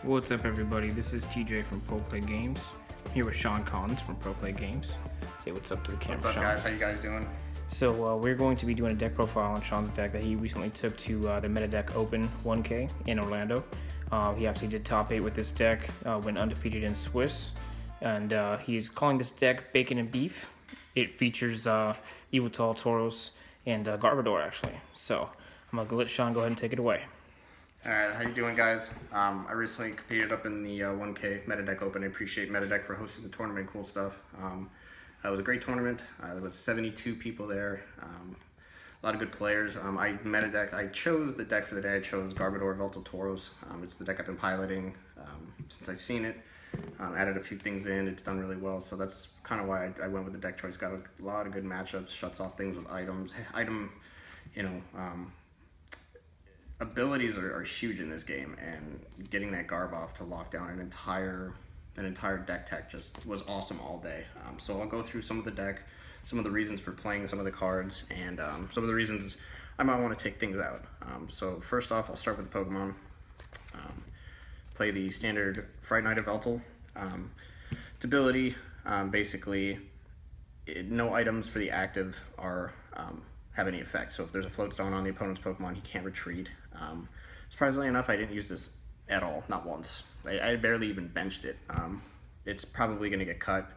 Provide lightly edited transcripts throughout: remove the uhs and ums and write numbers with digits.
What's up, everybody? This is TJ from Pro Play Games. Here with Sean Collins from Pro Play Games. Say what's up to the camera, What's up, Sean. guys? How you guys doing? So we're going to be doing a deck profile on Sean's deck that he recently took to the Meta Deck Open 1K in Orlando. He actually did top 8 with this deck, went undefeated in Swiss, and he's calling this deck Bacon and Beef. It features Yveltal, Tauros, and Garbodor, actually. So I'm going to let Sean go ahead and take it away. Alright, how you doing, guys? I recently competed up in the 1K Meta Deck Open. I appreciate Meta Deck for hosting the tournament. Cool stuff. It was a great tournament. There was 72 people there. A lot of good players. I chose the deck for the day. I chose Garbodor, Yveltal, Tauros. It's the deck I've been piloting since I've seen it. Added a few things in. It's done really well, so that's kind of why I went with the deck choice. Got a lot of good matchups. Shuts off things with items. Abilities are huge in this game, and getting that Garb off to lock down an entire deck tech just was awesome all day. So I'll go through some of the deck, some of the reasons for playing some of the cards, and some of the reasons I might want to take things out. So first off, I'll start with the Pokemon. Play the standard Fright Night Yveltal. Its ability, basically, no items for the active have any effect. So if there's a float stone on the opponent's Pokemon, he can't retreat. Surprisingly enough, I didn't use this at all, not once. I barely even benched it. It's probably going to get cut.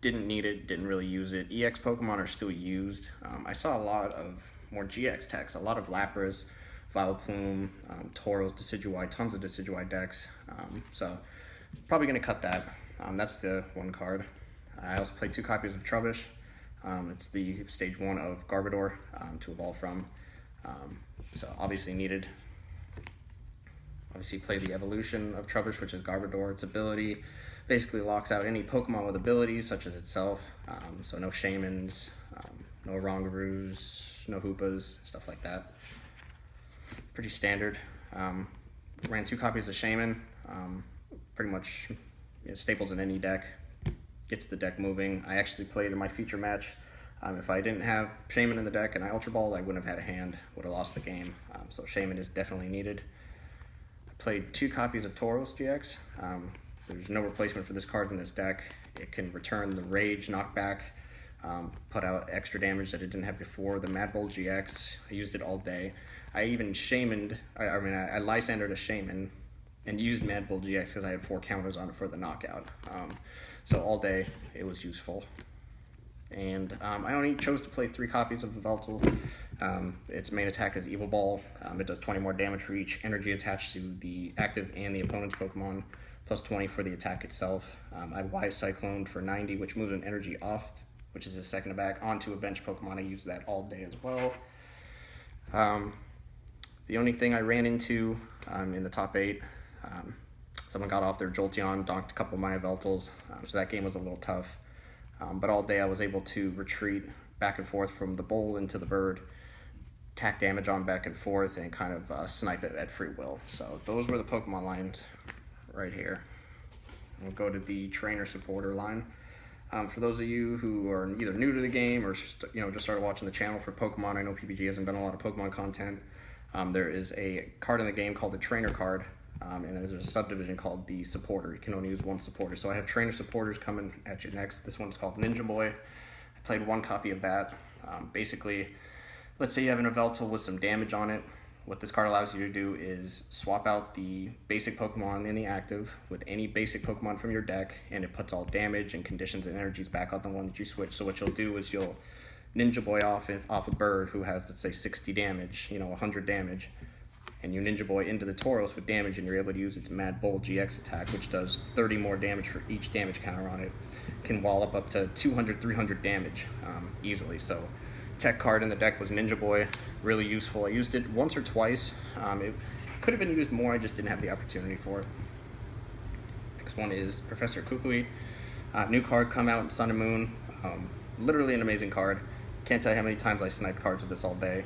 Didn't need it, didn't really use it. EX Pokemon are still used. I saw a lot of more GX techs, a lot of Lapras, Vileplume, Tauros, Decidueye, tons of Decidueye decks. So probably going to cut that. That's the one card. I also played 2 copies of Trubbish. It's the stage 1 of Garbodor to evolve from. So obviously needed. Obviously play the evolution of Trubbish, which is Garbodor. Its ability basically locks out any Pokemon with abilities such as itself. So no Shaymins, no Rongaroos, no Hoopas, stuff like that. Pretty standard. Ran 2 copies of Shaymin. Pretty much staples in any deck. Gets the deck moving. I actually played in my feature match. If I didn't have Shaymin in the deck and I Ultra Balled, I wouldn't have had a hand, would have lost the game. So Shaymin is definitely needed. I played 2 copies of Tauros GX. There's no replacement for this card in this deck. It can return the Rage knockback, put out extra damage that it didn't have before. The Mad Bull GX, I used it all day. I even Shaymined, I Lysandered a Shaymin and used Mad Bull GX because I had 4 counters on it for the knockout. So all day it was useful. And I only chose to play 3 copies of Yveltal. Its main attack is Evil Ball. It does 20 more damage for each energy attached to the active and the opponent's Pokemon, plus 20 for the attack itself. I Wise Cyclone for 90, which moves an energy off, which is his second back, onto a bench Pokemon. I use that all day as well. The only thing I ran into in the top 8, someone got off their Jolteon, donked a couple of my Yveltals, so that game was a little tough. But all day I was able to retreat back and forth from the bull into the bird, tack damage on back and forth, and kind of snipe it at free will. So those were the Pokemon lines right here. We'll go to the trainer supporter line. For those of you who are either new to the game or just started watching the channel for Pokemon, I know PPG hasn't done a lot of Pokemon content. There is a card in the game called the trainer card. And there's a subdivision called the supporter. You can only use 1 supporter. So I have trainer supporters coming at you next. This one's called Ninja Boy. I played 1 copy of that. Basically, let's say you have an Yveltal with some damage on it. What this card allows you to do is swap out the basic Pokemon in the active with any basic Pokemon from your deck, and it puts all damage and conditions and energies back on the one that you switch. So what you'll do is you'll Ninja Boy off a bird who has, let's say, 60 damage, 100 damage, and you Ninja Boy into the Tauros with damage, and you're able to use its Mad Bull GX attack, which does 30 more damage for each damage counter on it. Can wallop up to 200, 300 damage easily. So tech card in the deck was Ninja Boy, really useful. I used it once or twice. It could have been used more, I just didn't have the opportunity for it. Next one is Professor Kukui. New card come out in Sun and Moon. Literally an amazing card. Can't tell you how many times I sniped cards with this all day.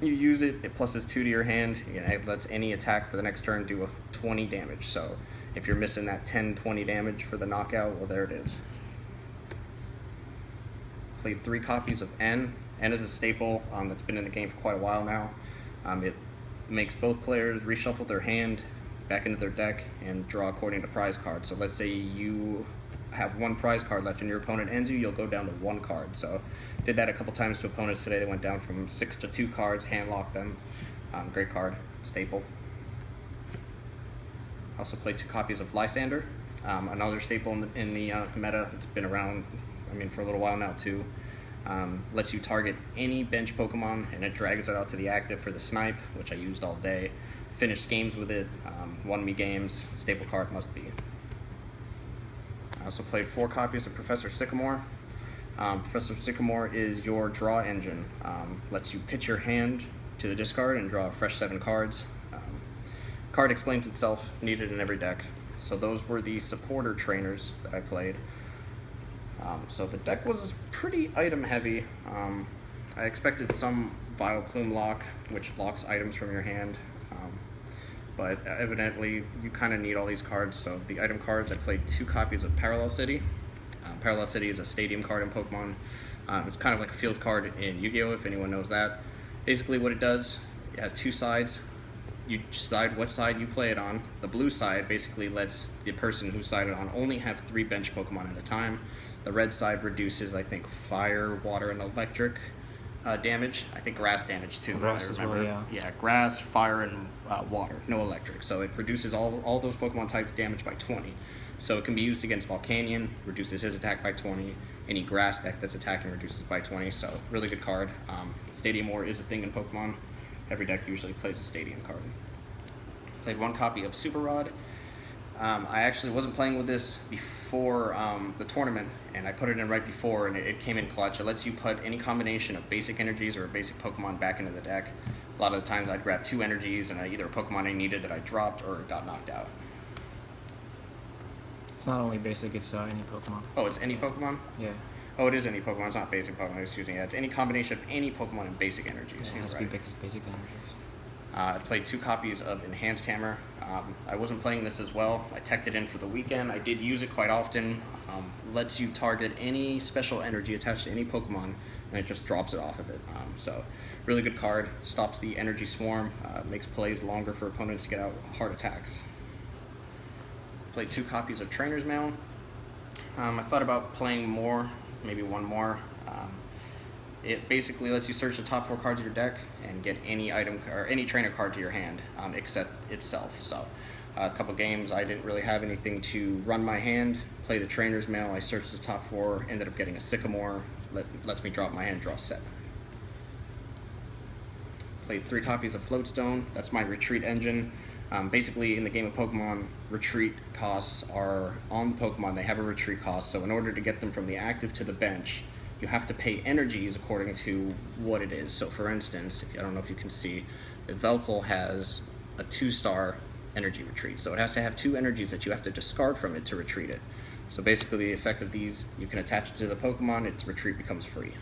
You use it, it pluses 2 to your hand, it lets any attack for the next turn do 20 damage. So if you're missing that 10-20 damage for the knockout, well, there it is. Played 3 copies of N. N is a staple that's been in the game for quite a while now. It makes both players reshuffle their hand back into their deck and draw according to prize card. So let's say you have one prize card left and your opponent ends you, you'll go down to 1 card. So did that a couple times to opponents today. They went down from 6 to 2 cards, hand locked them. Great card, staple. Also played 2 copies of Lysander, another staple in the meta. It's been around, I mean, for a little while now too. Lets you target any bench Pokemon and it drags it out to the active for the snipe, which I used all day. Finished games with it, won me games, staple card must be. I also played 4 copies of Professor Sycamore. Professor Sycamore is your draw engine. Lets you pitch your hand to the discard and draw a fresh 7 cards. Card explains itself, needed in every deck. So those were the supporter trainers that I played. So the deck was pretty item heavy. I expected some Vileplume lock, which locks items from your hand. But evidently you kind of need all these cards. So the item cards, I played 2 copies of Parallel City. Parallel City is a stadium card in Pokemon. It's kind of like a field card in Yu-Gi-Oh! If anyone knows that. Basically what it does, it has 2 sides. You decide what side you play it on. The blue side basically lets the person who sided on only have 3 bench Pokemon at a time. The red side reduces, I think, fire, water, and electric damage. I think grass damage too, grass if I remember. as well, yeah. Yeah, grass, fire, and water, no electric. So it reduces all those Pokemon types damage by 20. So it can be used against Volcanion, reduces his attack by 20. Any grass deck that's attacking reduces by 20, so really good card. Stadium War is a thing in Pokemon. Every deck usually plays a Stadium card. Played 1 copy of Super Rod. I actually wasn't playing with this before the tournament, and I put it in right before, and it came in clutch. It lets you put any combination of basic energies or a basic Pokemon back into the deck. A lot of the times I'd grab 2 energies, and either a Pokemon I needed that I dropped or it got knocked out. It's not only basic, it's any Pokemon. Oh, it's any Pokemon? Yeah. Oh, it is any Pokemon. It's not basic Pokemon, excuse me. Yeah, it's any combination of any Pokemon in basic energies. It has to be basic energies. I played 2 copies of Enhanced Hammer. I wasn't playing this as well. I teched it in for the weekend. I did use it quite often. Lets you target any special energy attached to any Pokemon, and it just drops it off of it. So, really good card. Stops the energy swarm. Makes plays longer for opponents to get out hard attacks. Played 2 copies of Trainer's Mail. I thought about playing more, maybe 1 more. It basically lets you search the top 4 cards of your deck and get any item or any trainer card to your hand, except itself. So, a couple games I didn't really have anything to run my hand. Play the Trainer's Mail. I searched the top 4. Ended up getting a Sycamore. Lets me drop my hand, draw 7. Played 3 copies of Floatstone. That's my retreat engine. Basically, in the game of Pokemon, retreat costs are on the Pokemon. They have a retreat cost. So, in order to get them from the active to the bench, you have to pay energies according to what it is. So for instance, I don't know if you can see, Yveltal has a 2-star energy retreat. So it has to have 2 energies that you have to discard from it to retreat it. So basically the effect of these, you can attach it to the Pokemon, its retreat becomes free.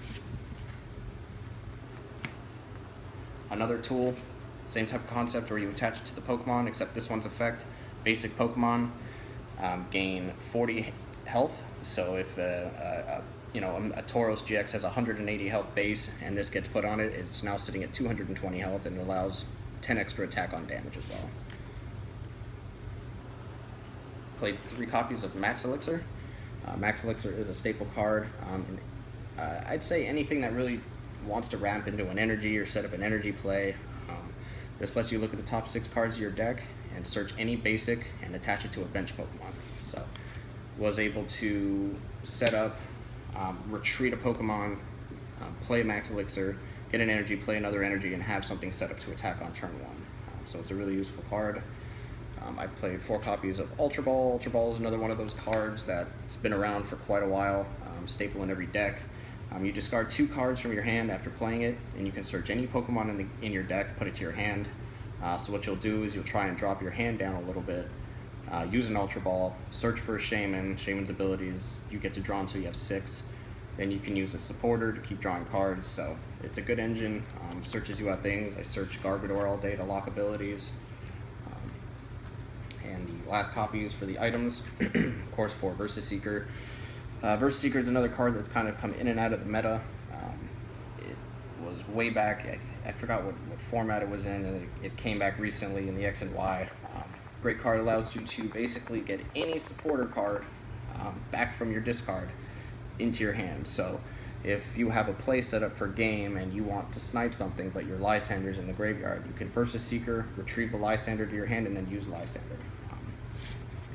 Another tool, same type of concept where you attach it to the Pokemon, except this one's effect, basic Pokemon gain 40 health. So if a Tauros GX has 180 health base, and this gets put on it, it's now sitting at 220 health, and it allows 10 extra attack on damage as well. Played 3 copies of Max Elixir. Max Elixir is a staple card. I'd say anything that really wants to ramp into an energy or set up an energy play. This lets you look at the top 6 cards of your deck and search any basic and attach it to a bench Pokemon. So, was able to set up, retreat a Pokemon, play Max Elixir, get an energy, play another energy, and have something set up to attack on turn 1. So it's a really useful card. I played 4 copies of Ultra Ball. Ultra Ball is another one of those cards that's been around for quite a while, staple in every deck. You discard 2 cards from your hand after playing it, and you can search any Pokemon in your deck, put it to your hand. So what you'll do is you'll try and drop your hand down a little bit, use an Ultra Ball, search for a Shaman. Shaman's abilities you get to draw until you have 6. Then you can use a supporter to keep drawing cards. So it's a good engine, searches you out things. I search Garbodor all day to lock abilities. And the last copies for the items, of course, for Versus Seeker. Versus Seeker is another card that's kind of come in and out of the meta. It was way back, I forgot what format it was in, and it came back recently in the X and Y. Great card, allows you to basically get any supporter card back from your discard into your hand. So if you have a play set up for game and you want to snipe something, but your Lysander's in the graveyard, you can first a Seeker, retrieve the Lysander to your hand, and then use Lysander.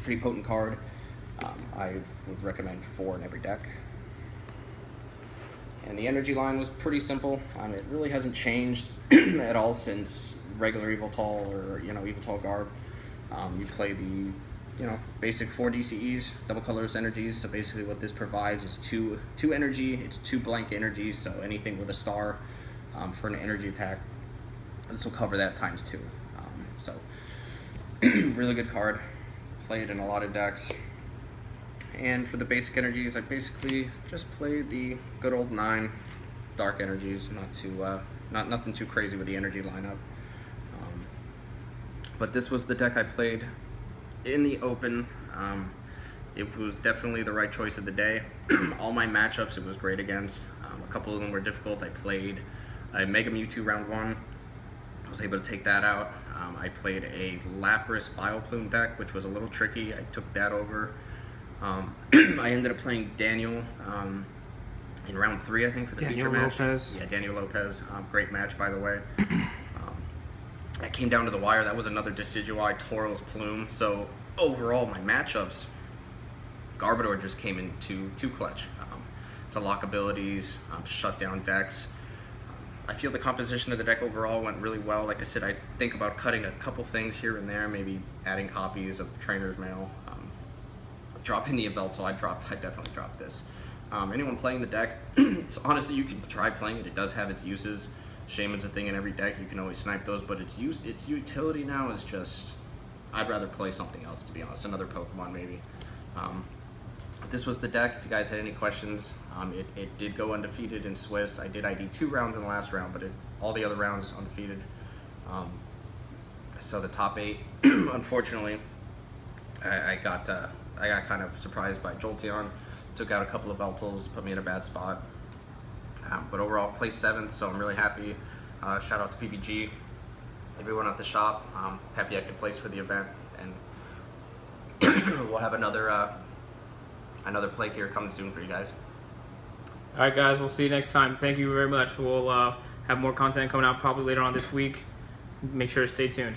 Pretty potent card. I would recommend 4 in every deck. And the energy line was pretty simple. It really hasn't changed at all since regular Yveltal or Yveltal Garb. You play the basic 4 DCEs, double colorless energies. So basically what this provides is 2 energy. It's 2 blank energies, so anything with a star for an energy attack, this will cover that times 2. So really good card. Played in a lot of decks. And for the basic energies, I basically just played the good old 9 dark energies. Nothing too crazy with the energy lineup. But this was the deck I played in the open. It was definitely the right choice of the day. All my matchups it was great against. A couple of them were difficult. I played a Mega Mewtwo round 1. I was able to take that out. I played a Lapras Vileplume deck, which was a little tricky. I took that over. I ended up playing Daniel in round 3, I think, for the feature match. Yeah, Daniel Lopez. Great match, by the way. That came down to the wire. That was another Decidueye Tauros Plume. So overall, my matchups, Garbodor just came in too clutch to lock abilities, to shut down decks. I feel the composition of the deck overall went really well. Like I said, I think about cutting a couple things here and there, maybe adding copies of Trainer's Mail. Dropping the Yveltal, I definitely dropped this. Anyone playing the deck, honestly, you can try playing it. It does have its uses. Shaman's a thing in every deck. You can always snipe those, but its utility now is just, I'd rather play something else, to be honest. Another Pokemon, maybe. This was the deck. If you guys had any questions, it did go undefeated in Swiss. I did ID 2 rounds in the last round, but all the other rounds undefeated. So the top 8, unfortunately, I got kind of surprised by Jolteon. Took out a couple of Yveltals, put me in a bad spot. But overall, placed 7th, so I'm really happy. Shout out to PPG, everyone at the shop. Happy I could place for the event, and we'll have another play here coming soon for you guys. All right, guys, we'll see you next time. Thank you very much. We'll have more content coming out probably later on this week. Make sure to stay tuned.